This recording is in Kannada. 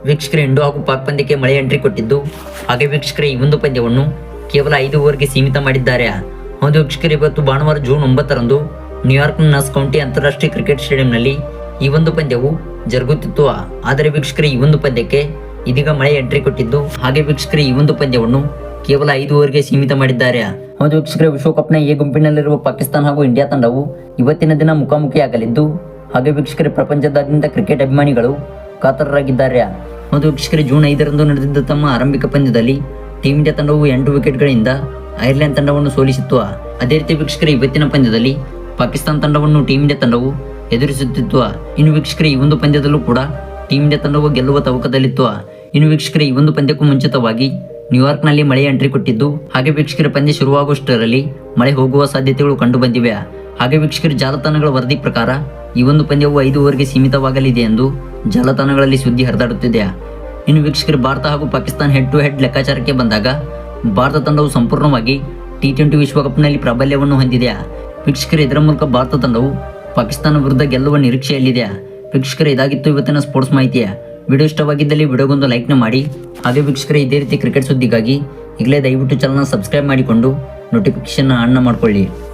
ವೀಕ್ಷಕರೇ, ಇಂಡೋ ಹಾಗೂ ಪಾಕ್ ಪಂದ್ಯಕ್ಕೆ ಮಳೆ ಎಂಟ್ರಿ ಕೊಟ್ಟಿದ್ದು, ಹಾಗೆ ವೀಕ್ಷಕರೇ ಈ ಒಂದು ಪಂದ್ಯವನ್ನು ಕೇವಲ 5 ಓವರ್ಗೆ ಸೀಮಿತ ಮಾಡಿದ್ದಾರೆ. ಹೌದು ವೀಕ್ಷಕರೇ, ಇವತ್ತು ಭಾನುವಾರ ಜೂನ್ 9ರಂದು ನ್ಯೂಯಾರ್ಕ್ನ ನಾಸ್ ಕೌಂಟಿ ಅಂತಾರಾಷ್ಟ್ರೀಯ ಕ್ರಿಕೆಟ್ ಸ್ಟೇಡಿಯಂನಲ್ಲಿ ಈ ಒಂದು ಪಂದ್ಯವು ಜರುಗುತ್ತಿತ್ತು. ಆದರೆ ವೀಕ್ಷಕರೇ, ಈ ಒಂದು ಪಂದ್ಯಕ್ಕೆ ಇದೀಗ ಮಳೆ ಎಂಟ್ರಿ ಕೊಟ್ಟಿದ್ದು, ಹಾಗೆ ವೀಕ್ಷಕರೇ ಈ ಒಂದು ಪಂದ್ಯವನ್ನು ಕೇವಲ 5 ಓವರ್ಗೆ ಸೀಮಿತ ಮಾಡಿದ್ದಾರೆ. ಹೌದು ವೀಕ್ಷಕರೇ, ವಿಶ್ವಕಪ್ನ ಎ ಗುಂಪಿನಲ್ಲಿರುವ ಪಾಕಿಸ್ತಾನ ಹಾಗೂ ಇಂಡಿಯಾ ತಂಡವು ಇವತ್ತಿನ ದಿನ ಮುಖಾಮುಖಿಯಾಗಲಿದ್ದು, ಹಾಗೆ ವೀಕ್ಷಕರೇ ಪ್ರಪಂಚದಾದ್ಯಂತ ಕ್ರಿಕೆಟ್ ಅಭಿಮಾನಿಗಳು ಕಾತರರಾಗಿದ್ದಾರೆ. ಹೌದು ವೀಕ್ಷಕರೇ, ಜೂನ್ 5ರಂದು ನಡೆದಿದ್ದ ತಮ್ಮ ಆರಂಭಿಕ ಪಂದ್ಯದಲ್ಲಿ ಟೀಂ ಇಂಡಿಯಾ ತಂಡವು 8 ವಿಕೆಟ್ಗಳಿಂದ ಐರ್ಲೆಂಡ್ ತಂಡವನ್ನು ಸೋಲಿಸಿತ್ತು. ಅದೇ ರೀತಿ ವೀಕ್ಷಕರೇ ಇವತ್ತಿನ ಪಂದ್ಯದಲ್ಲಿ ಪಾಕಿಸ್ತಾನ ತಂಡವನ್ನು ಟೀಂ ಇಂಡಿಯಾ ತಂಡವು ಎದುರಿಸುತ್ತಿತ್ತು. ಇನ್ನು ವೀಕ್ಷಕರೇ ಈ ಒಂದು ಪಂದ್ಯದಲ್ಲೂ ಕೂಡ ಟೀಂ ಇಂಡಿಯಾ ತಂಡವು ಗೆಲ್ಲುವ ತವಕದಲ್ಲಿತ್ತು. ಇನ್ನು ವೀಕ್ಷಕರೇ ಈ ಒಂದು ಪಂದ್ಯಕ್ಕೂ ಮುಂಚಿತವಾಗಿ ನ್ಯೂಯಾರ್ಕ್ನಲ್ಲಿ ಮಳೆ ಎಂಟ್ರಿ ಕೊಟ್ಟಿದ್ದು, ಹಾಗೆ ವೀಕ್ಷಕರ ಪಂದ್ಯ ಶುರುವಾಗುವಷ್ಟರಲ್ಲಿ ಮಳೆ ಹೋಗುವ ಸಾಧ್ಯತೆಗಳು ಕಂಡು ಬಂದಿವೆ. ಹಾಗೆ ವೀಕ್ಷಕರ ಜಾಲತಾಣಗಳ ವರದಿ ಪ್ರಕಾರ ಈ ಒಂದು ಪಂದ್ಯವು 5 ಓವರ್ಗೆ ಸೀಮಿತವಾಗಲಿದೆ ಎಂದು ಜಾಲತಾಣಗಳಲ್ಲಿ ಸುದ್ದಿ ಹರಿದಾಡುತ್ತಿದೆ. ಇನ್ನು ವೀಕ್ಷಕರು ಭಾರತ ಹಾಗೂ ಪಾಕಿಸ್ತಾನ ಹೆಡ್ ಟು ಹೆಡ್ ಲೆಕ್ಕಾಚಾರಕ್ಕೆ ಬಂದಾಗ ಭಾರತ ತಂಡವು ಸಂಪೂರ್ಣವಾಗಿ T20 ವಿಶ್ವಕಪ್ನಲ್ಲಿ ಪ್ರಾಬಲ್ಯವನ್ನು ಹೊಂದಿದೆ. ವೀಕ್ಷಕರು ಇದರ ಮೂಲಕ ಭಾರತ ತಂಡವು ಪಾಕಿಸ್ತಾನ ವಿರುದ್ಧ ಗೆಲ್ಲುವ ನಿರೀಕ್ಷೆಯಲ್ಲಿದೆ. ವೀಕ್ಷಕರು ಇದಾಗಿತ್ತು ಇವತ್ತಿನ ಸ್ಪೋರ್ಟ್ಸ್ ಮಾಹಿತಿಯ ವಿಡಿಯೋ. ಇಷ್ಟವಾಗಿದ್ದಲ್ಲಿ ವಿಡಿಯೋಗೊಂದು ಲೈಕ್ನ ಮಾಡಿ. ಹಾಗೆ ವೀಕ್ಷಕರು ಇದೇ ರೀತಿ ಕ್ರಿಕೆಟ್ ಸುದ್ದಿಗಾಗಿ ಈಗಲೇ ದಯವಿಟ್ಟು ಚಾನಲ್ನ ಸಬ್ಸ್ಕ್ರೈಬ್ ಮಾಡಿಕೊಂಡು ನೋಟಿಫಿಕೇಶನ್ ಆನ್ ಮಾಡಿಕೊಳ್ಳಿ.